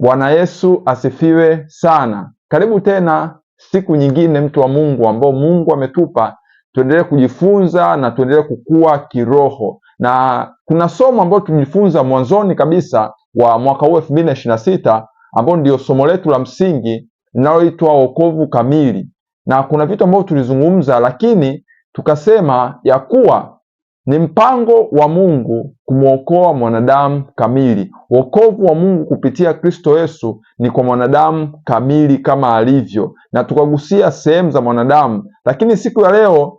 Bwana Yesu asifiwe sana. Karibu tena siku nyingine, mtu wa Mungu, ambao Mungu ametupa tuendelee kujifunza na tuendelee kukua kiroho. Na kuna somo ambalo tulijifunza mwanzoni kabisa wa mwaka huu 2026 ambao ndio somo letu la msingi linaloitwa wokovu kamili. Na kuna vitu ambavyo tulizungumza, lakini tukasema ya kuwa ni mpango wa Mungu kumwokoa mwanadamu kamili. Wokovu wa Mungu kupitia Kristo Yesu ni kwa mwanadamu kamili kama alivyo, na tukagusia sehemu za mwanadamu. Lakini siku ya leo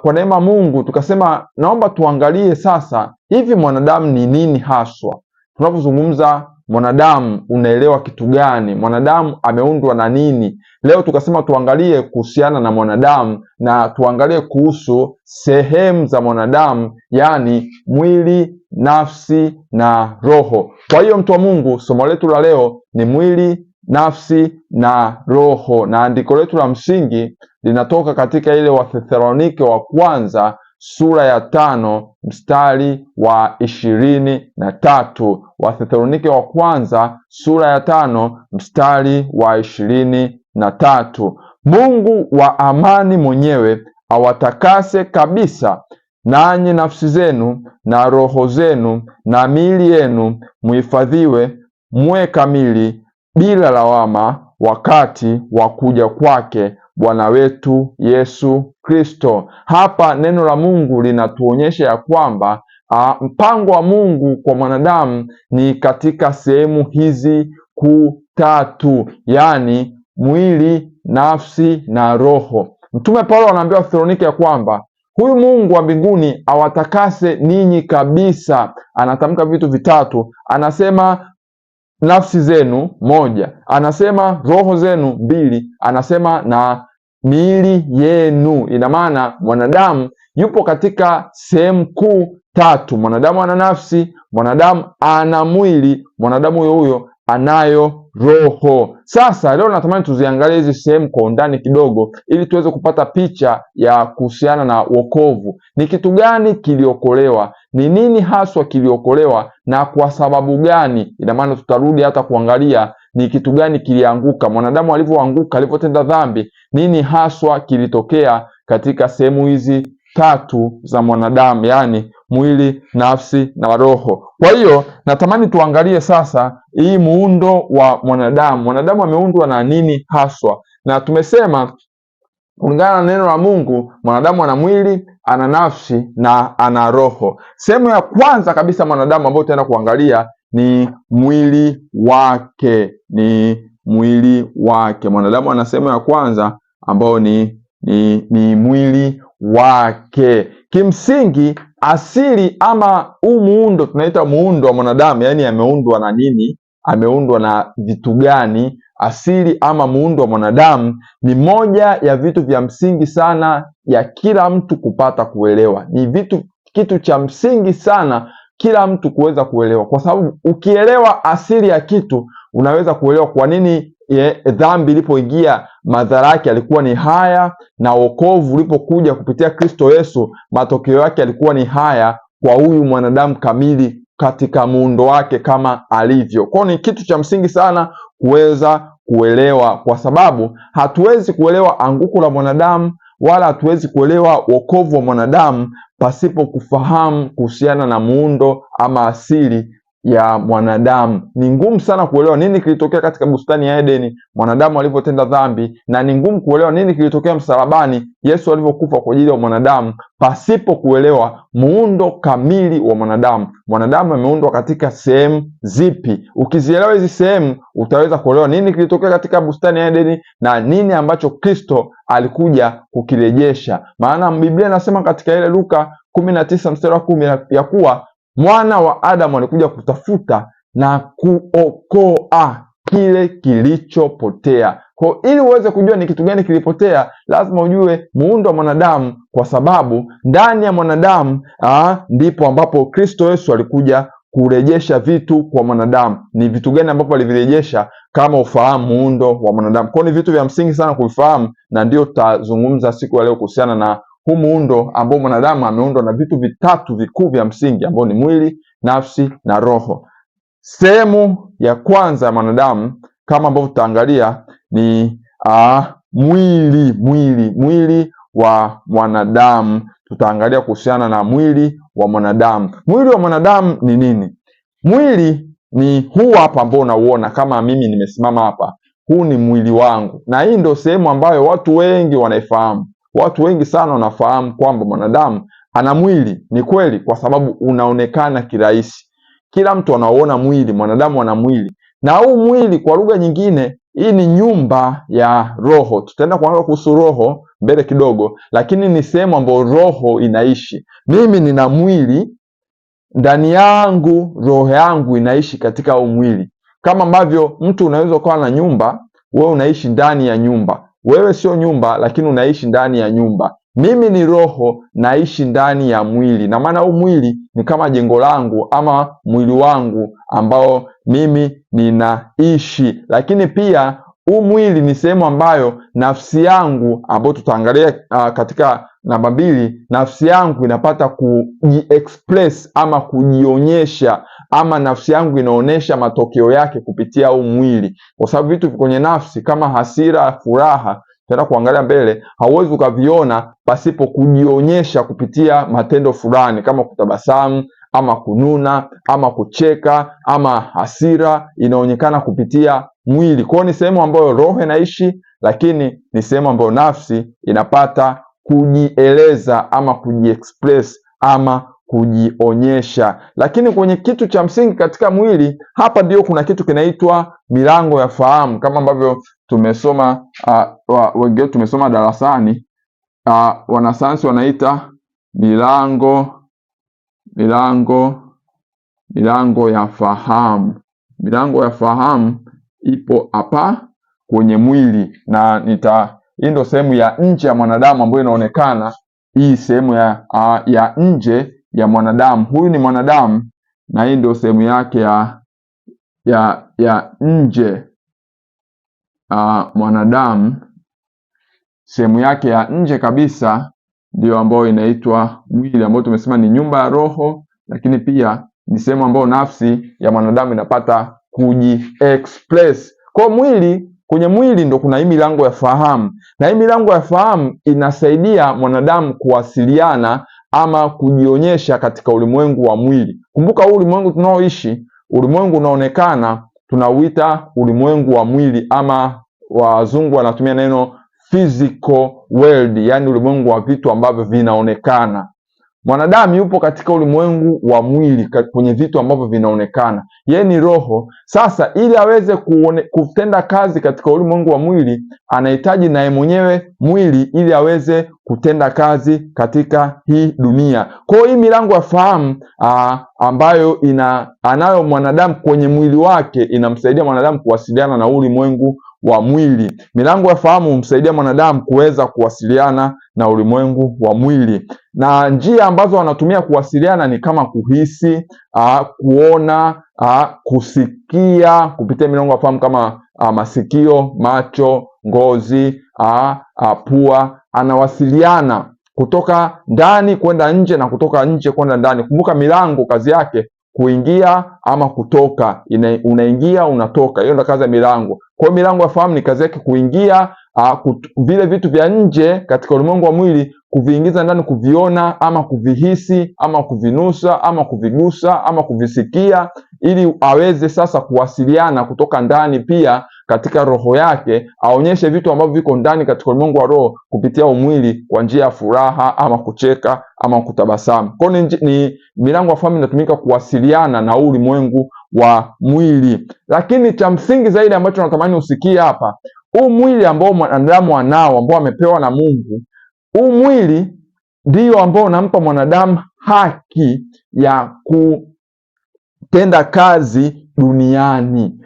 kwa neema Mungu tukasema naomba tuangalie sasa, hivi mwanadamu ni nini haswa? Tunapozungumza mwanadamu, unaelewa kitu gani? Mwanadamu ameundwa na nini? Leo tukasema tuangalie kuhusiana na mwanadamu, na tuangalie kuhusu sehemu za mwanadamu, yaani mwili, nafsi na roho. Kwa hiyo mtu wa Mungu, somo letu la leo ni mwili, nafsi na roho, na andiko letu la msingi linatoka katika ile Wathesalonike wa kwanza sura ya 5 mstari wa 23. Wathesalonike wa kwanza sura ya 5 mstari wa 23. Mungu wa amani mwenyewe awatakase kabisa, nanyi nafsi zenu na roho zenu na miili yenu muhifadhiwe muwe kamili bila lawama wakati wa kuja kwake Bwana wetu Yesu Kristo. Hapa neno la Mungu linatuonyesha ya kwamba mpango wa Mungu kwa mwanadamu ni katika sehemu hizi kuu tatu, yaani mwili, nafsi na roho. Mtume Paulo anaambia Wathesalonike ya kwamba huyu Mungu wa mbinguni awatakase ninyi kabisa. Anatamka vitu vitatu, anasema nafsi zenu, 1, anasema roho zenu, 2, anasema na miili yenu. Ina maana mwanadamu yupo katika sehemu kuu tatu. Mwanadamu ana nafsi, mwanadamu ana mwili, mwanadamu huyo anayo roho. Sasa leo natamani tuziangalie hizi sehemu kwa undani kidogo, ili tuweze kupata picha ya kuhusiana na wokovu. Ni kitu gani kiliokolewa? Ni nini haswa kiliokolewa na kwa sababu gani? Ina maana tutarudi hata kuangalia ni kitu gani kilianguka, mwanadamu alivyoanguka, alivyotenda dhambi, nini haswa kilitokea katika sehemu hizi tatu za mwanadamu, yaani mwili, nafsi na roho. Kwa hiyo natamani tuangalie sasa hii muundo wa mwanadamu. Mwanadamu ameundwa na nini haswa? Na tumesema kulingana na neno la Mungu, mwanadamu ana mwili, ana nafsi na ana roho. Sehemu ya kwanza kabisa mwanadamu ambayo tutaenda kuangalia ni mwili wake. Ni mwili wake. Mwanadamu ana sehemu ya kwanza ambayo ni mwili wake. Kimsingi asili ama huu muundo tunaita muundo wa mwanadamu, yaani ameundwa na nini? Ameundwa na vitu gani? Asili ama muundo wa mwanadamu ni moja ya vitu vya msingi sana ya kila mtu kupata kuelewa. Ni kitu cha msingi sana kila mtu kuweza kuelewa, kwa sababu ukielewa asili ya kitu unaweza kuelewa kwa nini dhambi ilipoingia madhara yake yalikuwa ni haya, na wokovu ulipokuja kupitia Kristo Yesu matokeo yake yalikuwa ni haya kwa huyu mwanadamu kamili katika muundo wake kama alivyo. Kwa ni kitu cha msingi sana kuweza kuelewa, kwa sababu hatuwezi kuelewa anguko la mwanadamu wala hatuwezi kuelewa wokovu wa mwanadamu pasipo kufahamu kuhusiana na muundo ama asili ya mwanadamu. Ni ngumu sana kuelewa nini kilitokea katika bustani ya Edeni mwanadamu alivyotenda dhambi, na ni ngumu kuelewa nini kilitokea msalabani Yesu alivyokufa kwa ajili ya mwanadamu pasipo kuelewa muundo kamili wa mwanadamu. Mwanadamu ameundwa katika sehemu zipi? Ukizielewa hizi sehemu utaweza kuelewa nini kilitokea katika bustani ya Edeni na nini ambacho Kristo alikuja kukirejesha. Maana Biblia inasema katika ile Luka 19 mstari wa 10 ya kuwa mwana wa Adamu alikuja kutafuta na kuokoa kile kilichopotea. Kwa ili uweze kujua ni kitu gani kilipotea, lazima ujue muundo wa mwanadamu, kwa sababu ndani ya mwanadamu ndipo ambapo Kristo Yesu alikuja kurejesha vitu kwa mwanadamu. Ni vitu gani ambapo alivirejesha? Kama ufahamu muundo wa mwanadamu. Kwa ni vitu vya msingi sana kuvifahamu, na ndio tutazungumza siku ya leo kuhusiana na huu muundo ambao mwanadamu ameundwa na vitu vitatu vikuu vya msingi ambao ni mwili, nafsi na roho. Sehemu ya kwanza ya mwanadamu kama ambavyo tutaangalia ni mwili wa mwanadamu. Tutaangalia kuhusiana na mwili wa mwanadamu. Mwili wa mwanadamu ni nini? Mwili ni huu hapa ambao unauona, kama mimi nimesimama hapa, huu ni mwili wangu, na hii ndio sehemu ambayo watu wengi wanaifahamu. Watu wengi sana wanafahamu kwamba mwanadamu ana mwili. Ni kweli, kwa sababu unaonekana kirahisi. Kila mtu anaona mwili, mwanadamu ana mwili, na huu mwili kwa lugha nyingine, hii ni nyumba ya roho. Tutaenda kuangalia kuhusu roho mbele kidogo, lakini ni sehemu ambayo roho inaishi. Mimi nina mwili, ndani yangu roho yangu inaishi katika huu mwili. Kama ambavyo mtu unaweza kuwa na nyumba, wewe unaishi ndani ya nyumba. Wewe sio nyumba, lakini unaishi ndani ya nyumba. Mimi ni roho, naishi ndani ya mwili, na maana huu mwili ni kama jengo langu ama mwili wangu ambao mimi ninaishi. Lakini pia huu mwili ni sehemu ambayo nafsi yangu, ambayo tutaangalia katika namba 2, nafsi yangu inapata kujiexpress ama kujionyesha, ama nafsi yangu inaonyesha matokeo yake kupitia huu mwili, kwa sababu vitu kwenye nafsi kama hasira, furaha, tutaenda kuangalia mbele, hauwezi ukaviona pasipo kujionyesha kupitia matendo fulani, kama kutabasamu ama kununa ama kucheka ama hasira, inaonekana kupitia mwili. Kwa hiyo ni sehemu ambayo roho inaishi, lakini ni sehemu ambayo nafsi inapata kujieleza ama kujiexpress ama kujionyesha. Lakini kwenye kitu cha msingi katika mwili, hapa ndio kuna kitu kinaitwa milango ya fahamu, kama ambavyo tumesoma wengine tumesoma darasani. Wanasayansi wanaita milango ya fahamu. Milango ya fahamu ipo hapa kwenye mwili, na hii ndio sehemu ya nje ya mwanadamu ambayo inaonekana. Hii sehemu ya nje ya mwanadamu, huyu ni mwanadamu, na hii ndio sehemu yake ya nje. Mwanadamu sehemu yake ya nje kabisa ndio ambayo inaitwa mwili, ambayo tumesema ni nyumba ya roho, lakini pia ni sehemu ambayo nafsi ya mwanadamu inapata kujiexpress. Kwa kwenye mwili ndo kuna hii milango ya fahamu, na hii milango ya fahamu inasaidia mwanadamu kuwasiliana ama kujionyesha katika ulimwengu wa mwili. Kumbuka huu ulimwengu tunaoishi, ulimwengu unaonekana, tunauita ulimwengu wa mwili, ama wazungu wanatumia neno physical world, yani ulimwengu wa vitu ambavyo vinaonekana. Mwanadamu yupo katika ulimwengu wa mwili, kwenye vitu ambavyo vinaonekana. Yeye ni roho. Sasa ili aweze kutenda kazi katika ulimwengu wa mwili, anahitaji naye mwenyewe mwili ili aweze kutenda kazi katika hii dunia. Kwa hiyo hii milango ya fahamu ambayo anayo mwanadamu kwenye mwili wake, inamsaidia mwanadamu kuwasiliana na ulimwengu wa mwili. Milango ya fahamu humsaidia mwanadamu kuweza kuwasiliana na ulimwengu wa mwili, na njia ambazo wanatumia kuwasiliana ni kama kuhisi, kuona, kusikia kupitia milango ya fahamu, kama masikio, macho, ngozi, pua. Anawasiliana kutoka ndani kwenda nje na kutoka nje kwenda ndani. Kumbuka milango kazi yake kuingia ama kutoka, unaingia unatoka, hiyo ndio kazi ya milango. Kwa hiyo milango ya fahamu ni kazi yake kuingia vile vitu vya nje katika ulimwengu wa mwili, kuviingiza ndani, kuviona ama kuvihisi ama kuvinusa ama kuvigusa ama kuvisikia, ili aweze sasa kuwasiliana kutoka ndani pia katika roho yake, aonyeshe vitu ambavyo viko ndani katika ulimwengu wa roho kupitia umwili, kwa njia ya furaha ama kucheka ama kutabasamu. Kwa hiyo ni milango ya fahamu inatumika kuwasiliana na ulimwengu wa mwili. Lakini cha msingi zaidi ambacho natamani usikie hapa, huu mwili ambao mwanadamu anao, ambao amepewa na Mungu, huu mwili ndio ambao unampa mwanadamu haki ya kutenda kazi duniani.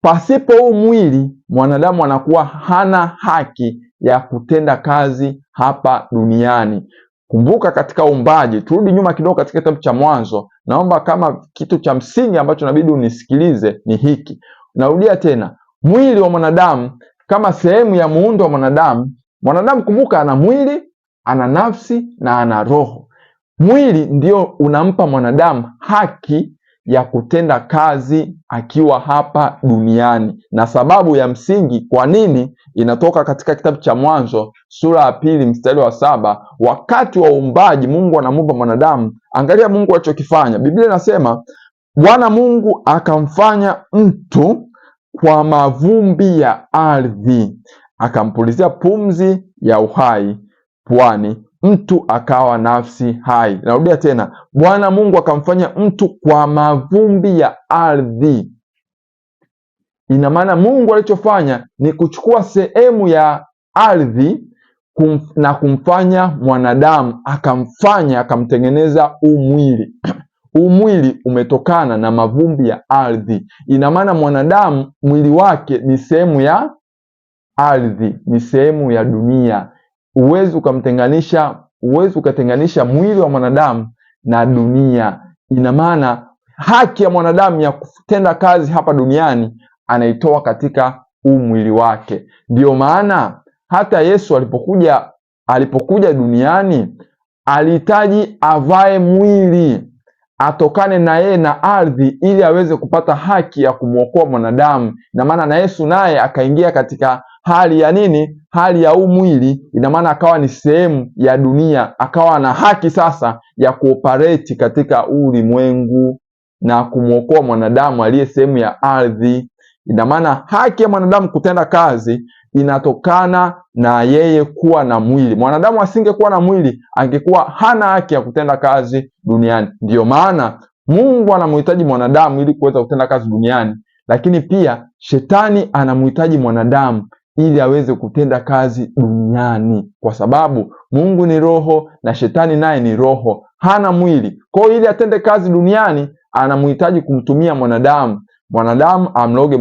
Pasipo huu mwili, mwanadamu anakuwa hana haki ya kutenda kazi hapa duniani. Kumbuka katika uumbaji, turudi nyuma kidogo katika kitabu cha Mwanzo. Naomba kama kitu cha msingi ambacho inabidi unisikilize ni hiki. Narudia tena, mwili wa mwanadamu kama sehemu ya muundo wa mwanadamu. Mwanadamu kumbuka, ana mwili, ana nafsi na ana roho. Mwili ndio unampa mwanadamu haki ya kutenda kazi akiwa hapa duniani. Na sababu ya msingi kwa nini inatoka katika kitabu cha Mwanzo sura ya 2 mstari wa 7. Wakati wa uumbaji Mungu anamuumba mwanadamu. Angalia Mungu alichokifanya. Biblia inasema Bwana Mungu akamfanya mtu kwa mavumbi ya ardhi, akampulizia pumzi ya uhai puani, mtu akawa nafsi hai. Narudia tena, Bwana Mungu akamfanya mtu kwa mavumbi ya ardhi. Ina maana Mungu alichofanya ni kuchukua sehemu ya ardhi na kumfanya mwanadamu, akamtengeneza mwili. Mwili umetokana na mavumbi ya ardhi. Ina maana mwanadamu mwili wake ni sehemu ya ardhi, ni sehemu ya dunia. Huwezi ukatenganisha mwili wa mwanadamu na dunia. Ina maana haki ya mwanadamu ya kutenda kazi hapa duniani anaitoa katika mwili wake. Ndio maana hata Yesu alipokuja duniani alihitaji avae mwili, atokane na yeye na ardhi, ili aweze kupata haki ya kumwokoa mwanadamu. Ina maana na Yesu naye akaingia katika hali ya nini? Hali ya mwili. Ina maana akawa ni sehemu ya dunia, akawa na haki sasa ya kuoperate katika ulimwengu na kumwokoa mwanadamu aliye sehemu ya ardhi. Ina maana haki ya mwanadamu kutenda kazi inatokana na yeye kuwa na mwili. Mwanadamu asingekuwa na mwili, angekuwa hana haki ya kutenda kazi duniani. Ndiyo maana Mungu anamhitaji mwanadamu ili kuweza kutenda kazi duniani, lakini pia shetani anamhitaji mwanadamu ili aweze kutenda kazi duniani, kwa sababu Mungu ni roho na shetani naye ni roho, hana mwili. Kwa hiyo ili atende kazi duniani anamhitaji kumtumia mwanadamu. Mwanadamu amloge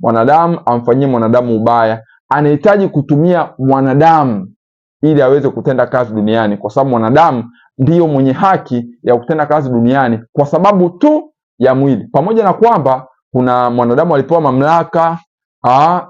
mwanadamu amfanyie mwanadamu ubaya. Anahitaji kutumia mwanadamu ili aweze kutenda kazi duniani, kwa sababu mwanadamu ndiyo mwenye haki ya kutenda kazi duniani kwa sababu tu ya mwili. Pamoja na kwamba kuna mwanadamu alipewa mamlaka,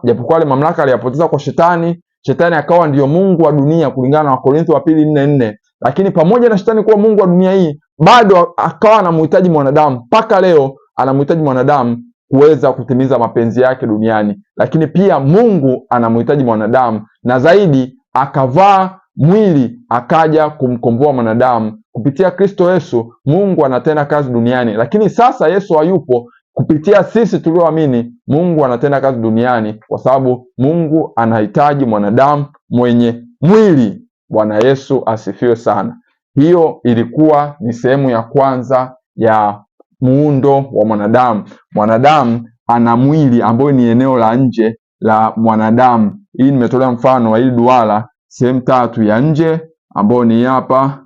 japokuwa wale mamlaka aliyapoteza kwa shetani. Shetani akawa ndiyo mungu wa dunia kulingana na Wakorintho wa 2:4. Lakini pamoja na shetani kuwa mungu wa dunia hii, bado akawa anamhitaji mwanadamu. Mpaka leo anamhitaji mwanadamu kuweza kutimiza mapenzi yake duniani. Lakini pia Mungu anamhitaji mwanadamu, na zaidi akavaa mwili akaja kumkomboa mwanadamu. Kupitia Kristo Yesu Mungu anatenda kazi duniani. Lakini sasa Yesu hayupo, kupitia sisi tulioamini Mungu anatenda kazi duniani, kwa sababu Mungu anahitaji mwanadamu mwenye mwili. Bwana Yesu asifiwe sana. Hiyo ilikuwa ni sehemu ya kwanza ya muundo wa mwanadamu. Mwanadamu ana mwili ambayo ni eneo la nje la mwanadamu. Hii nimetolea mfano wa hili duara, sehemu tatu ya nje ambayo ni hapa,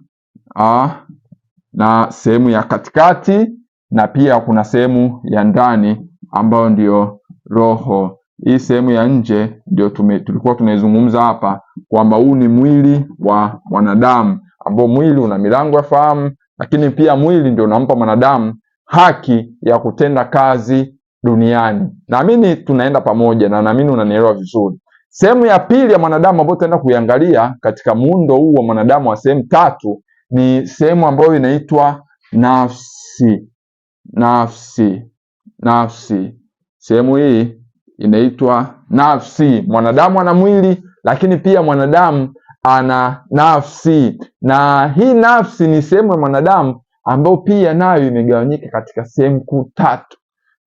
na sehemu ya katikati, na pia kuna sehemu ya ndani ambayo ndio roho. Hii sehemu ya nje ndio tulikuwa tunaizungumza hapa, kwamba huu ni mwili wa mwanadamu, ambao mwili una milango ya fahamu, lakini pia mwili ndio unampa mwanadamu haki ya kutenda kazi duniani. Naamini tunaenda pamoja na naamini unanielewa vizuri. Sehemu ya pili ya mwanadamu ambayo tutaenda kuiangalia katika muundo huu wa mwanadamu wa sehemu tatu ni sehemu ambayo inaitwa nafsi. Sehemu hii inaitwa nafsi. Mwanadamu ana mwili, lakini pia mwanadamu ana nafsi, na hii nafsi ni sehemu ya mwanadamu ambayo pia nayo imegawanyika katika sehemu kuu tatu.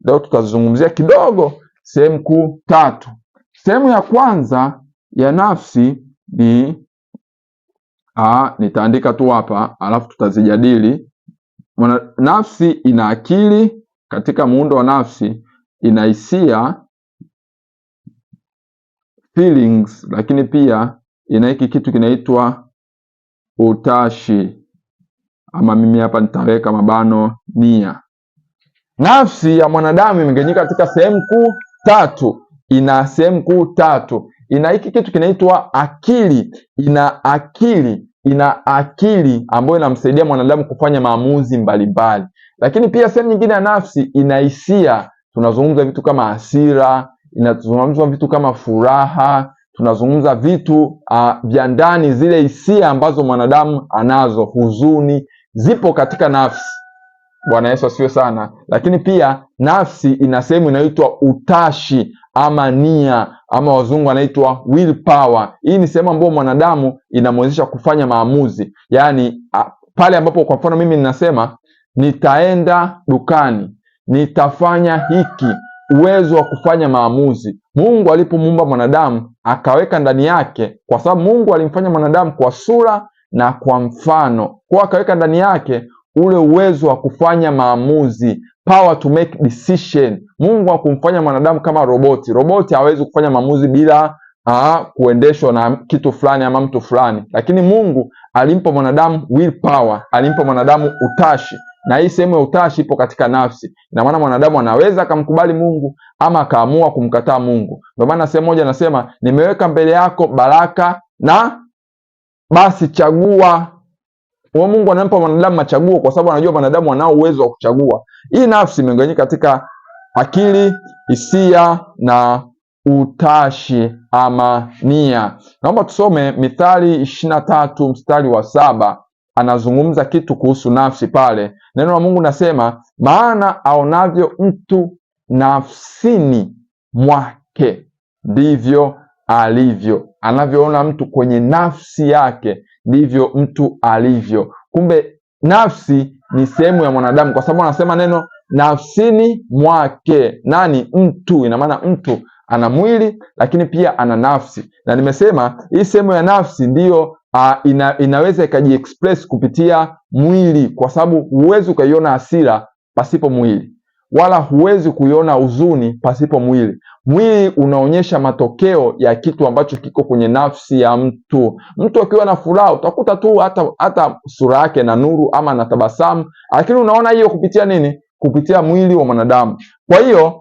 Leo tutazungumzia kidogo sehemu kuu tatu. Sehemu ya kwanza ya nafsi ni nitaandika tu hapa alafu tutazijadili. Nafsi ina akili. Katika muundo wa nafsi ina hisia, feelings, lakini pia ina hiki kitu kinaitwa utashi, ama mimi hapa nitaweka mabano nia. Nafsi ya mwanadamu imegawanyika katika sehemu kuu tatu. Ina sehemu kuu tatu. Ina hiki kitu kinaitwa akili. Ina akili ambayo inamsaidia mwanadamu kufanya maamuzi mbalimbali. Lakini pia sehemu nyingine ya nafsi ina hisia. Tunazungumza vitu kama hasira, inazungumza vitu kama furaha, tunazungumza vitu vya ndani, zile hisia ambazo mwanadamu anazo, huzuni, zipo katika nafsi. Bwana Yesu asifiwe sana. Lakini pia nafsi ina sehemu inaitwa utashi ama nia, ama wazungu anaitwa willpower. Hii ni sehemu ambayo mwanadamu inamwezesha kufanya maamuzi. Yaani pale ambapo kwa mfano mimi ninasema nitaenda dukani, nitafanya hiki, uwezo wa kufanya maamuzi. Mungu alipomuumba mwanadamu akaweka ndani yake, kwa sababu Mungu alimfanya mwanadamu kwa sura na kwa mfano, kwa akaweka ndani yake ule uwezo wa kufanya maamuzi, power to make decision. Mungu hakumfanya mwanadamu kama roboti. Roboti hawezi kufanya maamuzi bila kuendeshwa na kitu fulani ama mtu fulani, lakini Mungu alimpa mwanadamu willpower, alimpa mwanadamu utashi, na hii sehemu ya utashi ipo katika nafsi. Ina maana mwanadamu anaweza akamkubali Mungu ama akaamua kumkataa Mungu. Ndio maana sehemu moja anasema nimeweka mbele yako baraka na basi chagua. Kwa Mungu anampa mwanadamu machaguo kwa sababu anajua mwanadamu anao uwezo wa kuchagua. Hii nafsi imegawanyika katika akili, hisia na utashi ama nia. Naomba tusome Mithali 23 mstari wa 7. Anazungumza kitu kuhusu nafsi pale. Neno la Mungu nasema, maana aonavyo mtu nafsini mwake ndivyo alivyo. Anavyoona mtu kwenye nafsi yake ndivyo mtu alivyo. Kumbe nafsi ni sehemu ya mwanadamu, kwa sababu anasema neno nafsini mwake. Nani? Mtu. Ina maana mtu ana mwili lakini pia ana nafsi, na nimesema hii sehemu ya nafsi ndiyo inaweza ikajiexpress kupitia mwili, kwa sababu huwezi ukaiona hasira pasipo mwili, wala huwezi kuiona huzuni pasipo mwili. Mwili unaonyesha matokeo ya kitu ambacho kiko kwenye nafsi ya mtu. Mtu akiwa na furaha utakuta tu hata sura yake na nuru ama na tabasamu, lakini unaona hiyo kupitia nini? Kupitia mwili wa mwanadamu. Kwa hiyo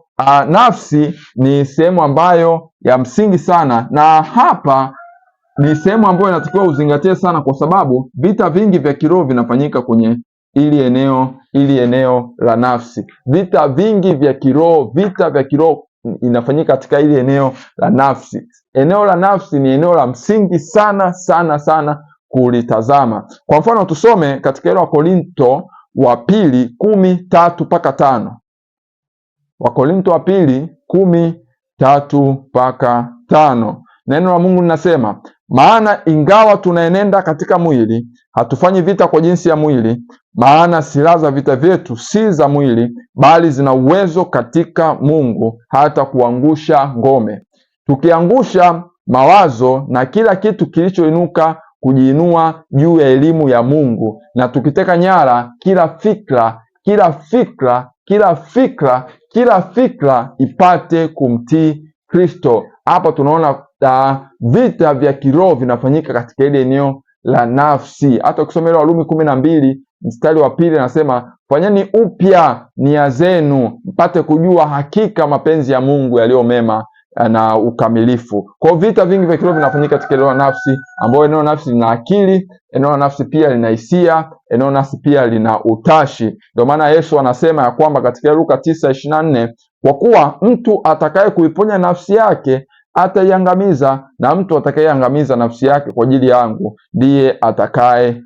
nafsi ni sehemu ambayo ya msingi sana, na hapa ni sehemu ambayo inatakiwa uzingatie sana, kwa sababu vita vingi vya kiroho vinafanyika kwenye ili eneo la nafsi. Vita vingi vya kiroho, vita vya kiroho inafanyika katika ili eneo la nafsi. Eneo la nafsi ni eneo la msingi sana sana sana kulitazama. Kwa mfano tusome katika ile Wakorinto wa pili 10:3-5. Wakorinto wa pili 10:3-5. Neno la Mungu linasema, maana ingawa tunaenenda katika mwili, hatufanyi vita kwa jinsi ya mwili, maana silaha za vita vyetu si za mwili, bali zina uwezo katika Mungu hata kuangusha ngome, tukiangusha mawazo na kila kitu kilichoinuka kujiinua juu ya elimu ya Mungu, na tukiteka nyara kila fikra ipate kumtii Kristo. Hapa tunaona vita vya kiroho vinafanyika katika ile eneo la nafsi. Hata ukisoma ile Warumi 12 mstari wa 2 anasema, fanyeni upya nia zenu mpate kujua hakika mapenzi ya Mungu yaliyo mema na ukamilifu. Kwa vita vingi vya kiroho vinafanyika katika eneo la nafsi, ambapo eneo la nafsi lina akili, eneo la nafsi pia lina hisia, eneo la nafsi pia lina utashi. Ndio maana Yesu anasema ya kwamba katika Luka 9:24, kwa kuwa mtu atakaye kuiponya nafsi yake ataiangamiza, na mtu atakayeangamiza nafsi yake kwa ajili yangu ndiye atakaye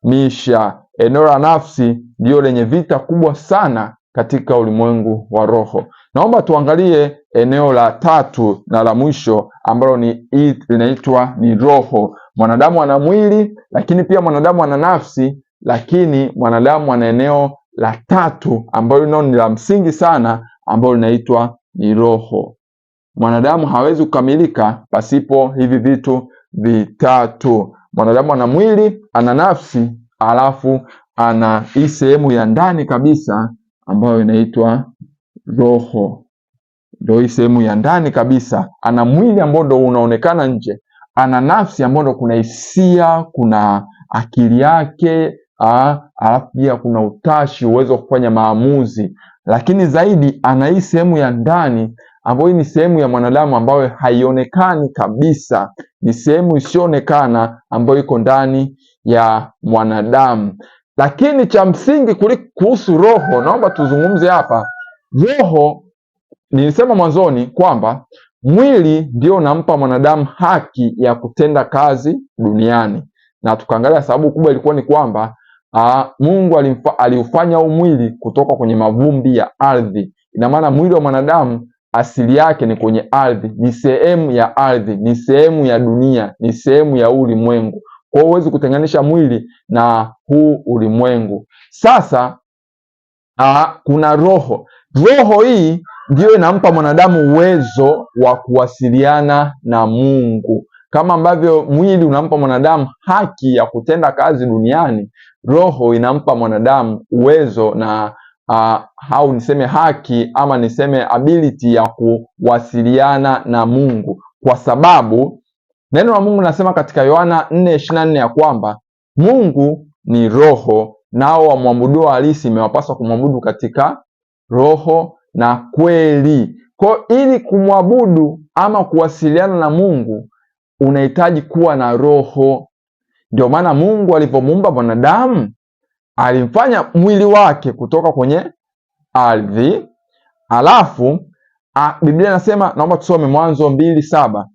isalimisha. Eneo la nafsi ndio lenye vita kubwa sana katika ulimwengu wa roho. Naomba tuangalie eneo la tatu na la mwisho ambalo linaitwa ni roho. Mwanadamu ana mwili, lakini pia mwanadamu ana nafsi, lakini mwanadamu ana eneo la tatu ambalo ni la msingi sana, ambalo linaitwa ni roho. Mwanadamu hawezi kukamilika pasipo hivi vitu vitatu. Mwanadamu ana mwili, ana nafsi, alafu ana hii sehemu ya ndani kabisa ambayo inaitwa roho. Ndio hii sehemu ya ndani kabisa. Ana mwili ambao ndio unaonekana nje, ana nafsi ambayo ndio kuna hisia, kuna akili yake, alafu pia kuna utashi, uwezo wa kufanya maamuzi, lakini zaidi ana hii sehemu ya ndani ambayo ni sehemu ya mwanadamu ambayo haionekani kabisa. Ni sehemu isiyoonekana ambayo iko ndani ya mwanadamu. Lakini cha msingi kuhusu roho, naomba tuzungumze hapa. Roho, nilisema mwanzoni kwamba mwili ndio unampa mwanadamu haki ya kutenda kazi duniani, na tukaangalia sababu kubwa ilikuwa ni kwamba Mungu aliufanya huu mwili kutoka kwenye mavumbi ya ardhi. Ina maana mwili wa mwanadamu asili yake ni kwenye ardhi, ni sehemu ya ardhi, ni sehemu ya dunia, ni sehemu ya ulimwengu. Kwa hiyo huwezi kutenganisha mwili na huu ulimwengu. Sasa kuna roho. Roho hii ndiyo inampa mwanadamu uwezo wa kuwasiliana na Mungu. Kama ambavyo mwili unampa mwanadamu haki ya kutenda kazi duniani, roho inampa mwanadamu uwezo na au niseme haki ama niseme ability ya kuwasiliana na Mungu, kwa sababu neno la Mungu linasema katika Yohana 4:24 ya kwamba Mungu ni roho, nao wamwabuduo halisi imewapaswa kumwabudu katika roho na kweli. Kwa ili kumwabudu ama kuwasiliana na Mungu unahitaji kuwa na roho. Ndio maana Mungu alivyomuumba mwanadamu alimfanya mwili wake kutoka kwenye ardhi, alafu Biblia inasema, naomba tusome Mwanzo 2:7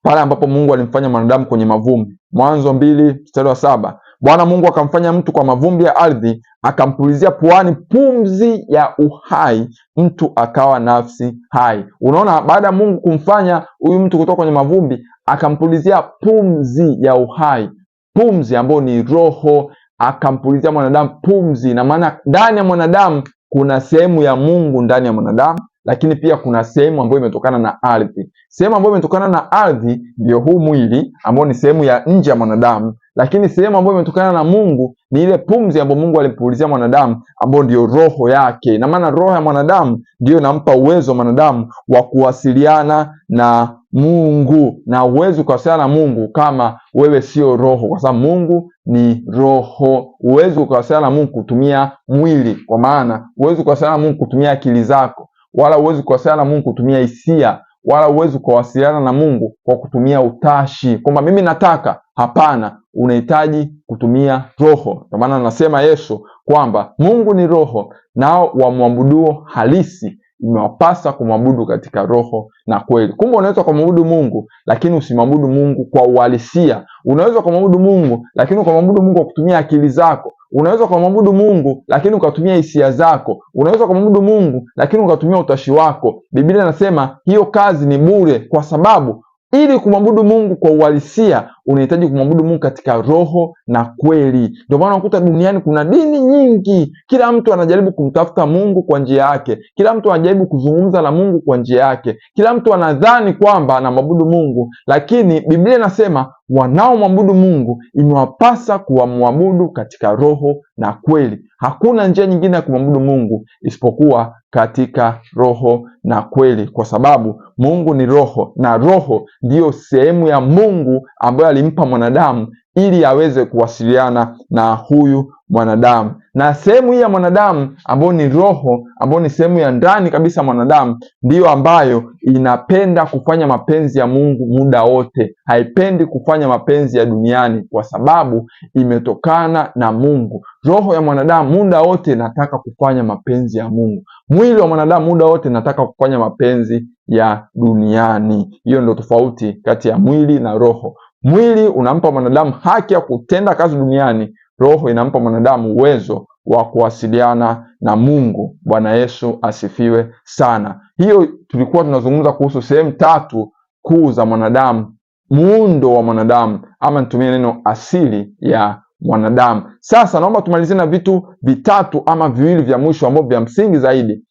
pale ambapo Mungu alimfanya mwanadamu kwenye mavumbi. Mwanzo 2:7, Bwana Mungu akamfanya mtu kwa mavumbi ya ardhi, akampulizia puani pumzi ya uhai, mtu akawa nafsi hai. Unaona, baada ya Mungu kumfanya huyu mtu kutoka kwenye mavumbi, akampulizia pumzi ya uhai, pumzi ambayo ni roho, akampulizia mwanadamu pumzi. Na maana ndani ya mwanadamu kuna sehemu ya Mungu ndani ya mwanadamu, lakini pia kuna sehemu ambayo imetokana na ardhi. Sehemu ambayo imetokana na ardhi ndio huu mwili ambao ni sehemu ya nje ya mwanadamu, lakini sehemu ambayo imetokana na Mungu ni ile pumzi ambayo Mungu alimpulizia mwanadamu, ambayo ndio roho yake. Na maana roho ya mwanadamu ndio inampa uwezo wa mwanadamu wa kuwasiliana na Mungu, na uwezo kuwasiliana na Mungu kama wewe sio roho, kwa sababu Mungu ni roho. Uwezo kuwasiliana na Mungu kutumia mwili, kwa maana uwezo kuwasiliana na Mungu kutumia akili zako, wala uwezo kuwasiliana na Mungu kutumia hisia, wala uwezo kuwasiliana na Mungu kwa kutumia utashi, kwamba mimi nataka. Hapana, unahitaji kutumia roho. Kwa maana anasema Yesu kwamba Mungu ni roho, nao wamwabuduo halisi imewapasa kumwabudu katika roho na kweli. Kumbe unaweza kumwabudu Mungu lakini usimwabudu Mungu kwa uhalisia. Unaweza kumwabudu Mungu lakini ukamwabudu Mungu kwa kutumia akili zako. Unaweza kumwabudu Mungu lakini ukatumia hisia zako. Unaweza kumwabudu Mungu lakini ukatumia utashi wako. Biblia inasema hiyo kazi ni bure, kwa sababu ili kumwabudu Mungu kwa uhalisia unahitaji kumwabudu Mungu katika roho na kweli. Ndio maana unakuta duniani kuna dini nyingi, kila mtu anajaribu kumtafuta Mungu kwa njia yake, kila mtu anajaribu kuzungumza na Mungu kwa njia yake, kila mtu anadhani kwamba anamwabudu Mungu, lakini Biblia inasema wanaomwabudu Mungu imewapasa kuwamwabudu katika roho na kweli. Hakuna njia nyingine ya kumwabudu Mungu isipokuwa katika roho na kweli, kwa sababu Mungu ni roho, na roho ndiyo sehemu ya Mungu ambayo alimpa mwanadamu ili aweze kuwasiliana na huyu mwanadamu. Na sehemu hii ya mwanadamu ambayo ni roho, ambayo ni sehemu ya ndani kabisa mwanadamu, ndiyo ambayo inapenda kufanya mapenzi ya Mungu muda wote. Haipendi kufanya mapenzi ya duniani, kwa sababu imetokana na Mungu. Roho ya mwanadamu muda wote inataka kufanya mapenzi ya Mungu. Mwili wa mwanadamu muda wote inataka kufanya mapenzi ya duniani. Hiyo ndio tofauti kati ya mwili na roho. Mwili unampa mwanadamu haki ya kutenda kazi duniani, roho inampa mwanadamu uwezo wa kuwasiliana na Mungu. Bwana Yesu asifiwe sana. Hiyo tulikuwa tunazungumza kuhusu sehemu 3 kuu za mwanadamu, muundo wa mwanadamu, ama nitumie neno asili ya mwanadamu. Sasa naomba tumalizie na vitu 3 ama 2 vya mwisho ambavyo vya msingi zaidi,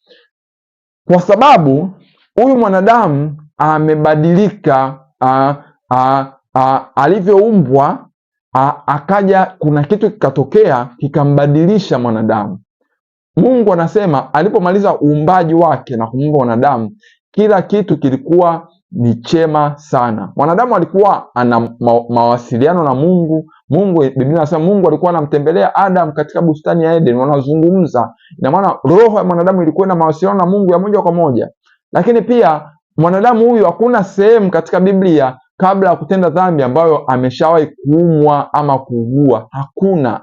kwa sababu huyu mwanadamu amebadilika. Alivyoumbwa akaja, kuna kitu kikatokea kikambadilisha mwanadamu. Mungu anasema alipomaliza uumbaji wake na kumuumba mwanadamu, kila kitu kilikuwa ni chema sana. Mwanadamu alikuwa ana mawasiliano na Mungu. Biblia inasema Mungu alikuwa anamtembelea Adam katika bustani ya Eden, wanazungumza. Ina maana roho ya mwanadamu ilikuwa na mawasiliano na Mungu ya moja kwa moja. Lakini pia mwanadamu huyu, hakuna sehemu katika Biblia kabla ya kutenda dhambi ambayo ameshawahi kuumwa ama kuugua. Hakuna.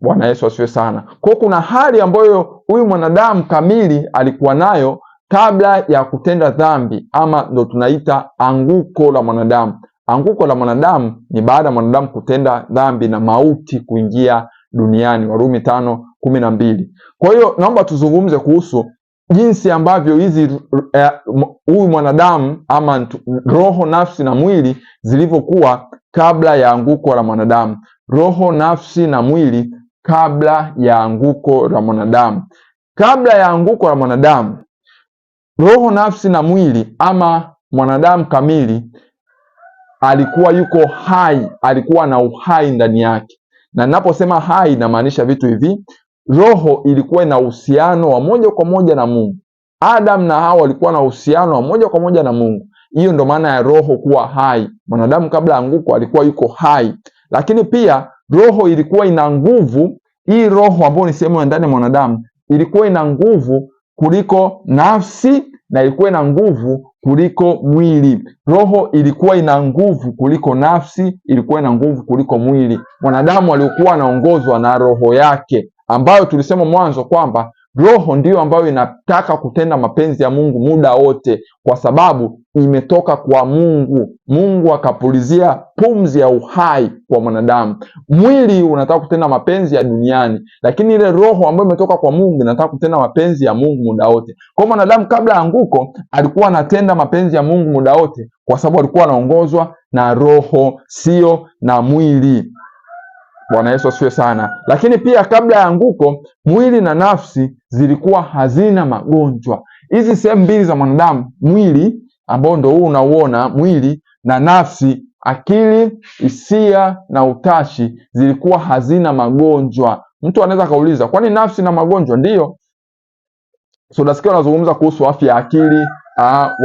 Bwana Yesu asifiwe sana. Kwa kuna hali ambayo huyu mwanadamu kamili alikuwa nayo kabla ya kutenda dhambi, ama ndo tunaita anguko la mwanadamu. Anguko la mwanadamu ni baada ya mwanadamu kutenda dhambi na mauti kuingia duniani, Warumi 5:12. Kwa hiyo naomba tuzungumze kuhusu jinsi ambavyo hizi huyu mwanadamu ama roho, nafsi na mwili zilivyokuwa kabla ya anguko la mwanadamu. Roho, nafsi na mwili kabla ya anguko la mwanadamu. Kabla ya anguko la mwanadamu, roho, nafsi na mwili ama mwanadamu kamili alikuwa yuko hai, alikuwa na uhai ndani yake. Na ninaposema hai inamaanisha vitu hivi: roho ilikuwa ina uhusiano wa moja kwa moja na Mungu. Adam na Hawa walikuwa na uhusiano wa moja kwa moja na Mungu. Hiyo ndo maana ya roho kuwa hai. Mwanadamu kabla ya anguko alikuwa yuko hai, lakini pia roho ilikuwa ina nguvu. Hii roho ambayo ni sehemu ya ndani ya mwanadamu ilikuwa ina nguvu kuliko nafsi na ilikuwa ina nguvu kuliko mwili. Roho ilikuwa ina nguvu kuliko nafsi, ilikuwa ina nguvu kuliko mwili. Mwanadamu alikuwa anaongozwa na roho yake, ambayo tulisema mwanzo kwamba roho ndiyo ambayo inataka kutenda mapenzi ya Mungu muda wote, kwa sababu imetoka kwa Mungu. Mungu akapulizia pumzi ya uhai kwa mwanadamu. Mwili unataka kutenda mapenzi ya duniani, lakini ile roho ambayo imetoka kwa Mungu inataka kutenda mapenzi ya Mungu muda wote. Kwa mwanadamu kabla ya anguko alikuwa anatenda mapenzi ya Mungu muda wote, kwa sababu alikuwa anaongozwa na roho, sio na mwili. Bwana Yesu asifiwe sana. Lakini pia kabla ya anguko, mwili na nafsi zilikuwa hazina magonjwa. Hizi sehemu mbili za mwanadamu, mwili ambao ndio huu unauona, mwili na nafsi, akili, hisia na utashi, zilikuwa hazina magonjwa. Mtu anaweza kauliza, kwani nafsi na magonjwa? Ndiyo. So nasikia wanazungumza kuhusu afya ya akili.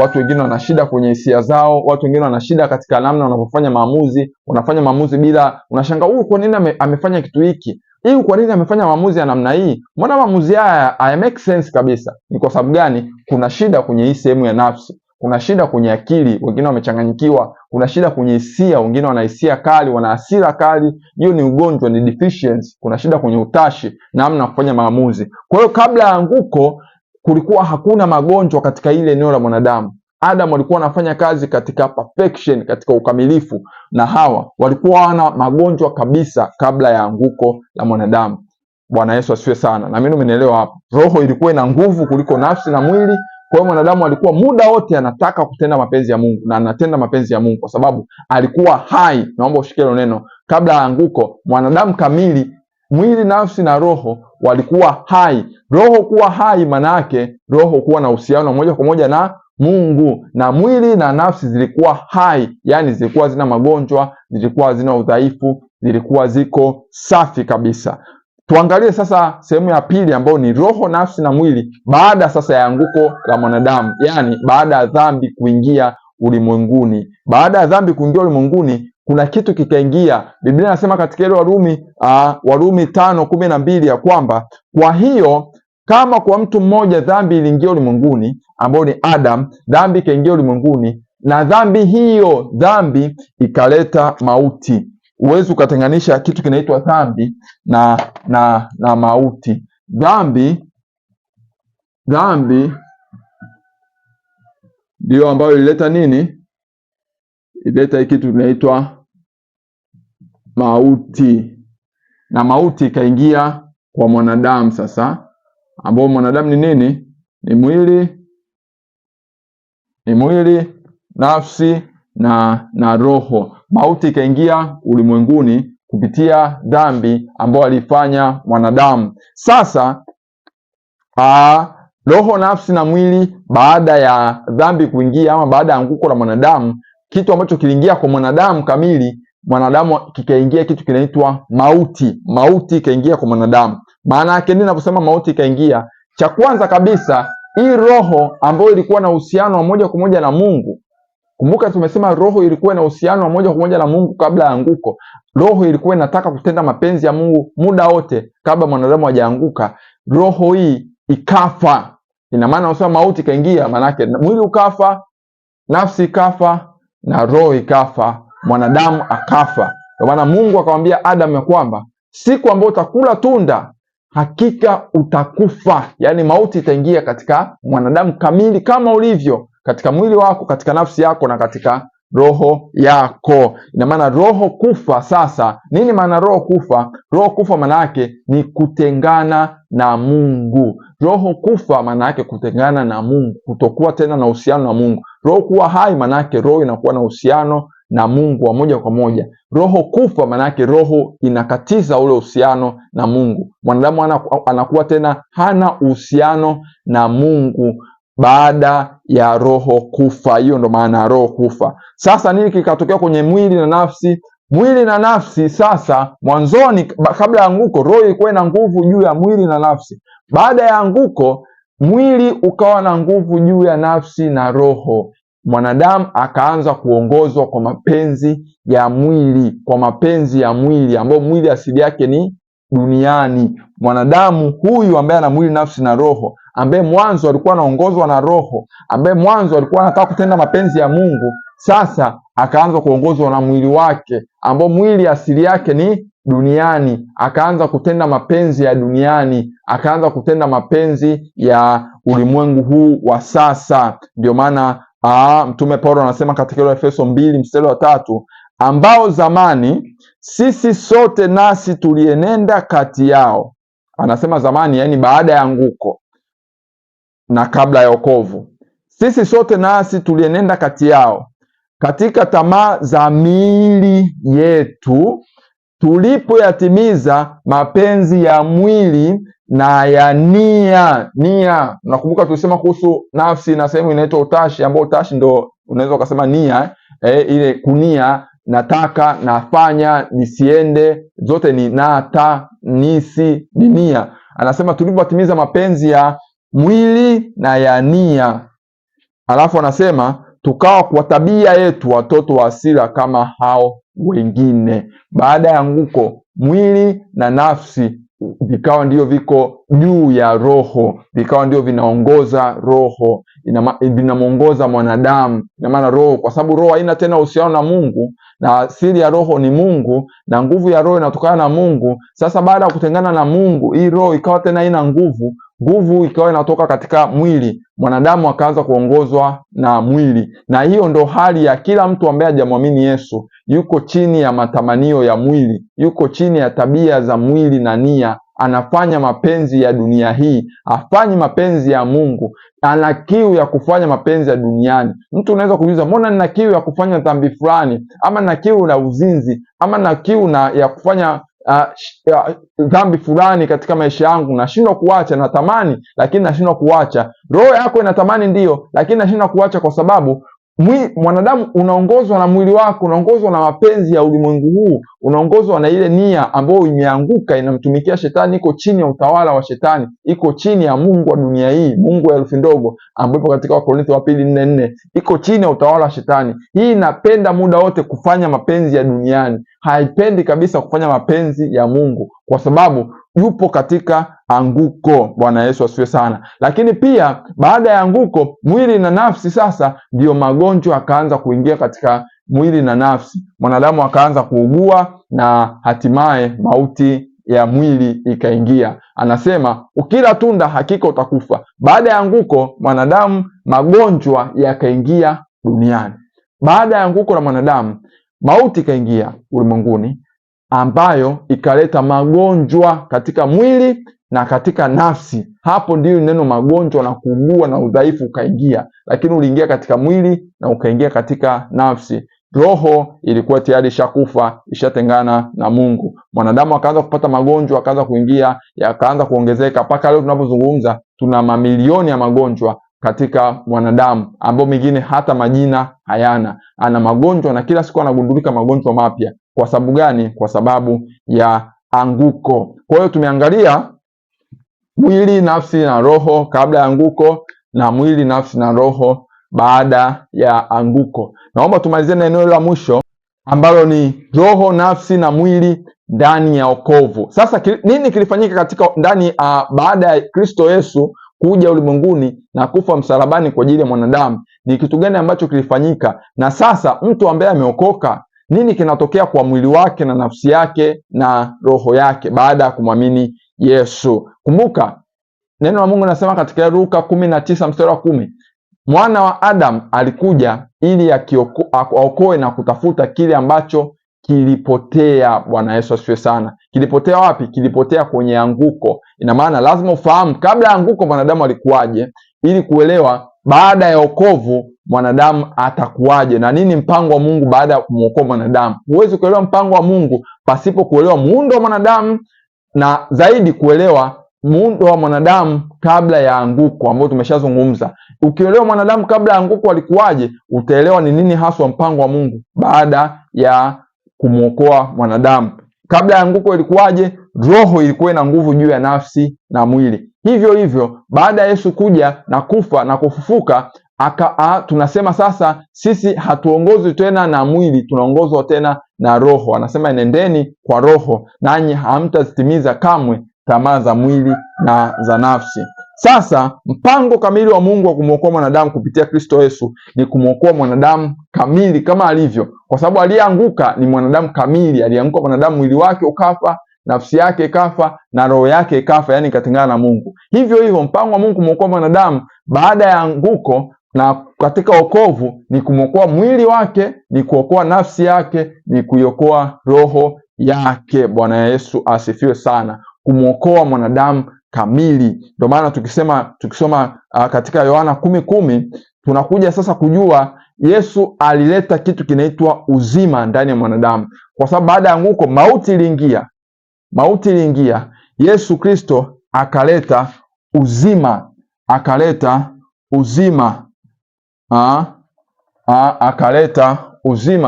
Watu wengine wana shida kwenye hisia zao, watu wengine wana shida katika namna wanapofanya maamuzi. Wanafanya maamuzi bila, unashangaa huyu kwa nini amefanya kitu hiki? Hii kwa nini amefanya maamuzi ya namna hii? Mbona maamuzi haya make sense kabisa? Ni kwa sababu gani? Kuna shida kwenye hii sehemu ya nafsi. Kuna shida kwenye akili, wengine wamechanganyikiwa. Kuna shida kwenye hisia, wengine wana hisia kali, wana hasira kali. Hiyo ni ugonjwa, ni deficiency. Kuna shida kwenye utashi, namna kufanya maamuzi. Kwa hiyo kabla ya anguko kulikuwa hakuna magonjwa katika ile eneo la mwanadamu. Adam walikuwa wanafanya kazi katika perfection, katika ukamilifu, na Hawa walikuwa hawana magonjwa kabisa kabla ya anguko la mwanadamu. Bwana Yesu asifiwe sana. Na mimi nimeelewa hapo. Roho ilikuwa ina nguvu kuliko nafsi na mwili. Kwa hiyo mwanadamu alikuwa muda wote anataka kutenda mapenzi ya Mungu, na anatenda mapenzi ya Mungu kwa sababu alikuwa hai. Naomba ushike hilo neno. Kabla ya anguko, mwanadamu kamili, mwili, nafsi na roho walikuwa hai. Roho kuwa hai maana yake roho kuwa na uhusiano moja kwa moja na Mungu, na mwili na nafsi zilikuwa hai, yani zilikuwa zina magonjwa, zilikuwa zina udhaifu, zilikuwa ziko safi kabisa. Tuangalie sasa sehemu ya pili ambayo ni roho, nafsi na mwili baada sasa ya anguko la mwanadamu, yani baada ya dhambi kuingia ulimwenguni. Baada ya dhambi kuingia ulimwenguni, kuna kitu kikaingia. Biblia inasema katika ile Warumi 5:12 ya kwamba kwa hiyo kama kwa mtu mmoja dhambi iliingia ulimwenguni, ambao ni Adam, dhambi ikaingia ulimwenguni, na dhambi ikaleta mauti. Huwezi ukatenganisha kitu kinaitwa dhambi na mauti. Dhambi ndio ambayo ilileta nini? Ilileta kitu kinaitwa mauti, na mauti ikaingia kwa mwanadamu sasa, ambao mwanadamu ni nini? Ni mwili, nafsi na roho. Mauti ikaingia ulimwenguni kupitia dhambi ambayo alifanya mwanadamu. Sasa roho, nafsi na mwili baada ya dhambi kuingia, ama baada ya anguko la mwanadamu, kitu ambacho kiliingia kwa mwanadamu kamili, mwanadamu kikaingia kitu kinaitwa mauti. Mauti ikaingia kwa mwanadamu. Maana yake nini naposema mauti ikaingia? Cha kwanza kabisa, hii roho ambayo ilikuwa na uhusiano wa moja kwa moja na Mungu. Kumbuka tumesema roho ilikuwa na uhusiano wa moja kwa moja na Mungu kabla ya anguko. Roho ilikuwa inataka kutenda mapenzi ya Mungu muda wote kabla mwanadamu hajaanguka. Roho hii ikafa. Ina maana unasema mauti ikaingia, maana yake mwili ukafa, nafsi ikafa na roho ikafa, mwanadamu akafa. Kwa maana Mungu akamwambia Adam ya kwamba siku ambayo utakula tunda hakika utakufa. Yaani mauti itaingia katika mwanadamu kamili kama ulivyo, katika mwili wako, katika nafsi yako na katika roho yako. Ina maana roho kufa. Sasa nini maana roho kufa? Roho kufa maana yake ni kutengana na Mungu. Roho kufa maana yake kutengana na Mungu, kutokuwa tena na uhusiano na Mungu. Roho kuwa hai maana yake roho inakuwa na uhusiano na Mungu wa moja kwa moja. Roho kufa maana yake roho inakatiza ule uhusiano na Mungu. Mwanadamu anakuwa tena hana uhusiano na Mungu baada ya roho kufa. Hiyo ndo maana ya roho kufa. Sasa nini kikatokea kwenye mwili na nafsi? Mwili na nafsi sasa, mwanzoni kabla ya anguko, roho ilikuwa ina nguvu juu ya mwili na nafsi. Baada ya anguko, mwili ukawa na nguvu juu ya nafsi na roho. Mwanadamu akaanza kuongozwa kwa mapenzi ya mwili, kwa mapenzi ya mwili, ambayo mwili asili yake ni duniani. Mwanadamu huyu ambaye ana mwili, nafsi na roho, ambaye mwanzo alikuwa anaongozwa na roho, ambaye mwanzo alikuwa anataka kutenda mapenzi ya Mungu, sasa akaanza kuongozwa na mwili wake, ambao mwili asili yake ni duniani. Akaanza kutenda mapenzi ya duniani, akaanza kutenda mapenzi ya ulimwengu huu wa sasa. Ndio maana Mtume Paulo anasema katika ile Efeso 2:3, ambao zamani sisi sote nasi tulienenda kati yao. Anasema zamani, yani baada ya anguko na kabla ya wokovu. Sisi sote nasi tulienenda kati yao katika tamaa za miili yetu, tulipoyatimiza mapenzi ya mwili na ya nia. Nakumbuka tulisema kuhusu nafsi na sehemu inaitwa utashi, ambao utashi ndo unaweza ukasema nia, ile kunia, nataka, nafanya, nisiende, zote ni nata, nisi, ni nia. Anasema tulipotimiza mapenzi ya mwili na ya nia. Alafu anasema tukawa kwa tabia yetu watoto wa hasira kama hao wengine. Baada ya anguko, mwili na nafsi vikawa ndio viko juu ya roho, vikawa ndio vinaongoza roho, vinamuongoza mwanadamu. Ina maana roho, kwa sababu roho haina tena uhusiano na Mungu, na asili ya roho ni Mungu, na nguvu ya roho inatokana na Mungu. Sasa baada ya kutengana na Mungu, hii roho ikawa tena haina nguvu, nguvu ikawa inatoka katika mwili. Mwanadamu akaanza kuongozwa na mwili, na hiyo ndo hali ya kila mtu ambaye hajamwamini Yesu. Yuko chini ya matamanio ya mwili, yuko chini ya tabia za mwili na nia. Anafanya mapenzi ya dunia hii, hafanyi mapenzi ya Mungu. Ana kiu ya kufanya mapenzi ya duniani. Mtu unaweza kuuliza, mbona nina kiu ya kufanya dhambi fulani, ama na kiu na uzinzi, ama na kiu ya kufanya dhambi fulani katika maisha yangu, nashindwa kuacha. Natamani lakini nashindwa kuacha. Roho yako inatamani ndio, lakini nashindwa kuacha kwa sababu mwanadamu unaongozwa na mwili wako, unaongozwa na mapenzi ya ulimwengu huu, unaongozwa na ile nia ambayo imeanguka, inamtumikia shetani, iko chini ya utawala wa shetani, iko chini ya mungu wa dunia hii, mungu wa herufi ndogo, ambapo katika Wakorintho wa pili 4:4 iko chini ya utawala wa shetani. Hii inapenda muda wote kufanya mapenzi ya duniani, haipendi kabisa kufanya mapenzi ya Mungu, kwa sababu yupo katika anguko. Bwana Yesu asifiwe sana. Lakini pia baada ya anguko, mwili na nafsi sasa ndio magonjwa akaanza kuingia katika mwili na nafsi. Mwanadamu akaanza kuugua na hatimaye mauti ya mwili ikaingia. Anasema ukila tunda hakika utakufa. Baada ya anguko, mwanadamu magonjwa yakaingia duniani. Baada ya anguko la mwanadamu, mauti ikaingia ulimwenguni, ambayo ikaleta magonjwa katika mwili na katika nafsi. Hapo ndio neno magonjwa na kuugua na udhaifu ukaingia, lakini uliingia katika mwili na ukaingia katika nafsi. Roho ilikuwa tayari ishakufa, ishatengana na Mungu. Mwanadamu akaanza kupata magonjwa, akaanza kuingia, yakaanza kuongezeka mpaka leo tunapozungumza tuna mamilioni ya magonjwa katika mwanadamu, ambao mengine hata majina hayana. Ana magonjwa na kila siku anagundulika magonjwa mapya. Kwa sababu gani? Kwa sababu ya anguko. Kwa hiyo tumeangalia mwili, nafsi na roho kabla ya anguko, na mwili, nafsi na roho baada ya anguko. Naomba tumalizie na eneo la mwisho ambalo ni roho, nafsi na mwili ndani ya wokovu. Sasa nini kilifanyika katika ndani baada ya Kristo Yesu kuja ulimwenguni na kufa msalabani kwa ajili ya mwanadamu? Ni kitu gani ambacho kilifanyika? Na sasa mtu ambaye ameokoka, nini kinatokea kwa mwili wake na nafsi yake na roho yake baada ya kumwamini Yesu? Kumbuka neno la Mungu linasema katika Luka 19:10, Mwana wa Adamu alikuja ili aokoe na kutafuta kile ambacho kilipotea. Bwana Yesu asifiwe sana. Kilipotea wapi? Kilipotea kwenye anguko. Ina maana lazima ufahamu kabla ya anguko mwanadamu alikuwaje, ili kuelewa baada ya wokovu mwanadamu atakuwaje na nini mpango wa Mungu baada ya kumwokoa mwanadamu. Huwezi kuelewa mpango wa Mungu pasipo kuelewa muundo wa mwanadamu, na zaidi kuelewa muundo wa mwanadamu kabla ya anguko ambao tumeshazungumza. Ukielewa mwanadamu kabla ya anguko alikuwaje, utaelewa ni nini haswa mpango wa Mungu baada ya kumwokoa mwanadamu. Kabla ya anguko ilikuwaje? Roho ilikuwa ina nguvu juu ya nafsi na mwili. Hivyo hivyo baada ya Yesu kuja na kufa na kufufuka, tunasema sasa sisi hatuongozwi tena na mwili, tunaongozwa tena na Roho. Anasema enendeni kwa Roho nanyi hamtazitimiza kamwe tamaa za mwili na za nafsi. Sasa mpango kamili wa Mungu wa kumwokoa mwanadamu kupitia Kristo Yesu ni kumwokoa mwanadamu kamili kama alivyo, kwa sababu aliyeanguka ni mwanadamu kamili. Alianguka mwanadamu, mwili wake ukafa, nafsi yake ikafa na roho yake ikafa, yani ikatengana na Mungu. Hivyo hivyo mpango wa Mungu kumwokoa mwanadamu baada ya anguko na katika wokovu ni kumwokoa mwili wake, ni kuokoa nafsi yake, ni kuiokoa roho yake. Bwana Yesu asifiwe sana. Kumwokoa mwanadamu kamili. Ndio maana tukisoma katika Yohana 10:10 tunakuja sasa kujua Yesu alileta kitu kinaitwa uzima ndani ya mwanadamu, kwa sababu baada ya anguko mauti iliingia. Yesu Kristo akaleta uzima, akaleta uzima.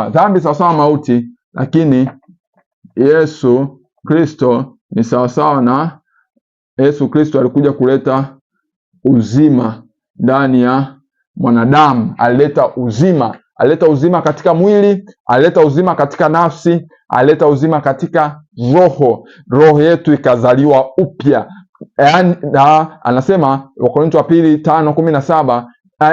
Dhambi sawasawa mauti, lakini Yesu Kristo ni sawasawa na Yesu Kristo alikuja kuleta uzima ndani ya mwanadamu. Alileta uzima katika mwili, alileta uzima katika nafsi, alileta uzima katika roho yetu ikazaliwa upya. Anasema Wakorintho wa pili 5:17,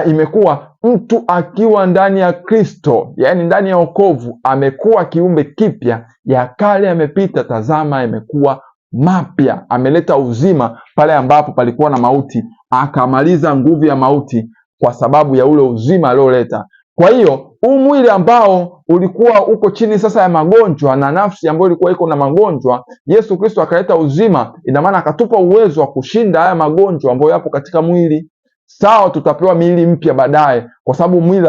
imekuwa mtu akiwa ndani ya Kristo, yani ndani ya wokovu, amekuwa kiumbe kipya, ya kale yamepita, tazama yamekuwa mapya. Ameleta uzima pale ambapo palikuwa na mauti, akamaliza nguvu ya mauti kwa sababu ya ule uzima alioleta. Kwa hiyo huu mwili ambao ulikuwa uko chini sasa ya magonjwa na nafsi ambayo ilikuwa iko na magonjwa, Yesu Kristo akaleta uzima. Ina maana akatupa uwezo wa kushinda haya magonjwa ambayo yapo katika mwili. Sawa, tutapewa miili mpya baadaye, kwa sababu mwili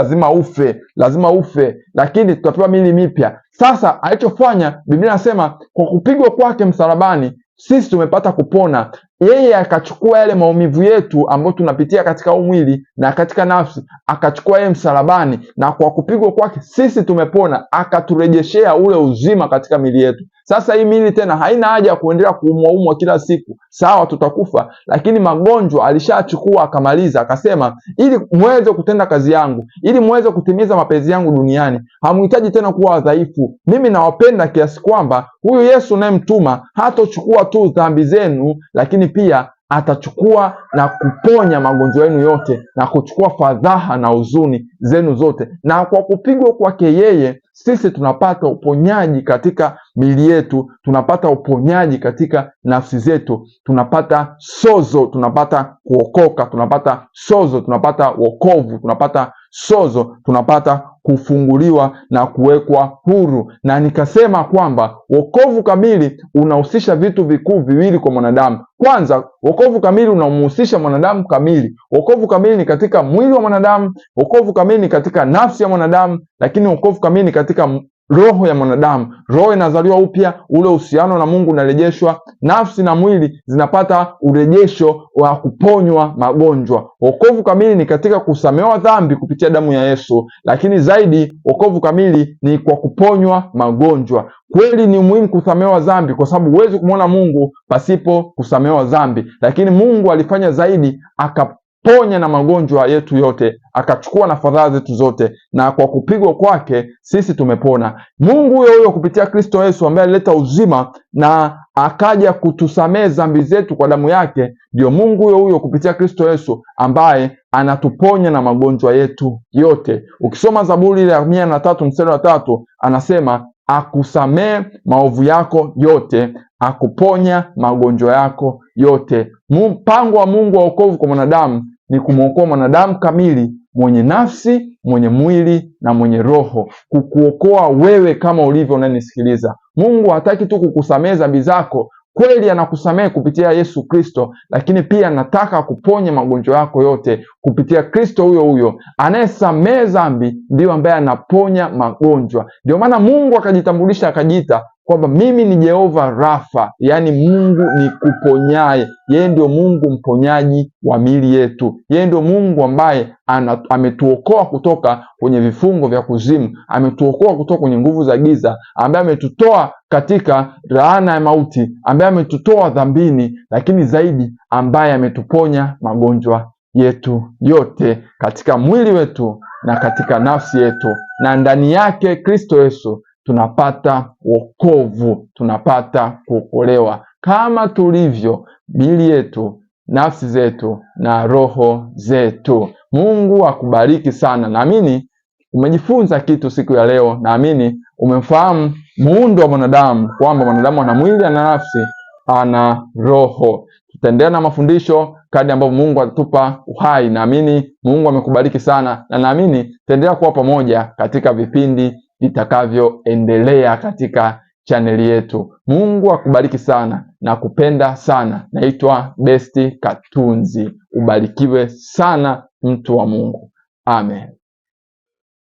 lazima ufe, lakini tutapewa miili mipya. Sasa alichofanya, Biblia inasema kwa kupigwa kwake msalabani sisi tumepata kupona. Yeye akachukua yale maumivu yetu ambayo tunapitia katika huu mwili na katika nafsi, akachukua yeye msalabani, na kwa kupigwa kwake sisi tumepona, akaturejeshea ule uzima katika miili yetu. Sasa hii miili tena haina haja ya kuendelea kuumwa kila siku. Sawa, tutakufa, lakini magonjwa alishachukua akamaliza. Akasema ili muweze kutenda kazi yangu, ili muweze kutimiza mapenzi yangu duniani, hamhitaji tena kuwa wadhaifu. Mimi nawapenda kiasi kwamba huyu Yesu nayemtuma hatochukua tu dhambi zenu, lakini pia atachukua na kuponya magonjwa yenu yote na kuchukua fadhaha na huzuni zenu zote. Na kwa kupigwa kwake yeye sisi tunapata uponyaji katika miili yetu, tunapata uponyaji katika nafsi zetu, tunapata sozo, tunapata kuokoka, tunapata sozo, tunapata wokovu, tunapata sozo, tunapata kufunguliwa na kuwekwa huru. Na nikasema kwamba wokovu kamili unahusisha vitu vikuu viwili kwa mwanadamu. Kwanza, wokovu kamili unamhusisha mwanadamu kamili. Wokovu kamili ni katika mwili wa mwanadamu, wokovu kamili ni katika nafsi ya mwanadamu, lakini wokovu kamili ni katika roho ya mwanadamu. Roho inazaliwa upya, ule uhusiano na Mungu unarejeshwa, nafsi na mwili zinapata urejesho wa kuponywa magonjwa. Wokovu kamili ni katika kusamehewa dhambi kupitia damu ya Yesu, lakini zaidi wokovu kamili ni kwa kuponywa magonjwa. Kweli ni muhimu kusamehewa dhambi, kwa sababu huwezi kumwona Mungu pasipo kusamehewa dhambi, lakini Mungu alifanya zaidi, akaponya na magonjwa yetu yote, akachukua na fadhaa zetu zote, na kwa kupigwa kwake sisi tumepona. Mungu huyo huyo kupitia Kristo Yesu ambaye alileta uzima na akaja kutusamehe dhambi zetu kwa damu yake, ndio Mungu huyo huyo kupitia Kristo Yesu ambaye anatuponya na magonjwa yetu yote. Ukisoma Zaburi ile ya 103 mstari wa 3 anasema akusamehe maovu yako yote, akuponya magonjwa yako yote. Mpango wa Mungu wa wokovu kwa mwanadamu ni kumwokoa mwanadamu kamili mwenye nafsi, mwenye mwili na mwenye roho, kukuokoa wewe kama ulivyo unanisikiliza. Mungu hataki tu kukusamehe dhambi zako, kweli anakusamehe kupitia Yesu Kristo, lakini pia anataka kuponya magonjwa yako yote kupitia Kristo huyo huyo. Anayesamehe dhambi ndiyo ambaye anaponya magonjwa. Ndio maana Mungu akajitambulisha akajiita kwamba mimi ni Jehova Rafa, yaani Mungu ni kuponyaye. Yeye ndio Mungu mponyaji wa miili yetu. Yeye ndio Mungu ambaye ametuokoa kutoka kwenye vifungo vya kuzimu, ametuokoa kutoka kwenye nguvu za giza, ambaye ametutoa katika laana ya mauti, ambaye ametutoa dhambini, lakini zaidi ambaye ametuponya magonjwa yetu yote katika mwili wetu na katika nafsi yetu, na ndani yake Kristo Yesu tunapata wokovu, tunapata kuokolewa kama tulivyo miili yetu, nafsi zetu na roho zetu. Mungu akubariki sana. Naamini umejifunza kitu siku ya leo. Naamini umemfahamu muundo wa mwanadamu, kwamba mwanadamu ana mwili, ana nafsi, ana roho. Tutaendelea na mafundisho kadri ambavyo Mungu atatupa uhai. Naamini Mungu amekubariki sana, na naamini tutaendelea kuwa pamoja katika vipindi vitakavyoendelea katika chaneli yetu. Mungu akubariki sana na kupenda sana. Naitwa Best Katunzi. Ubarikiwe sana mtu wa Mungu. Amen.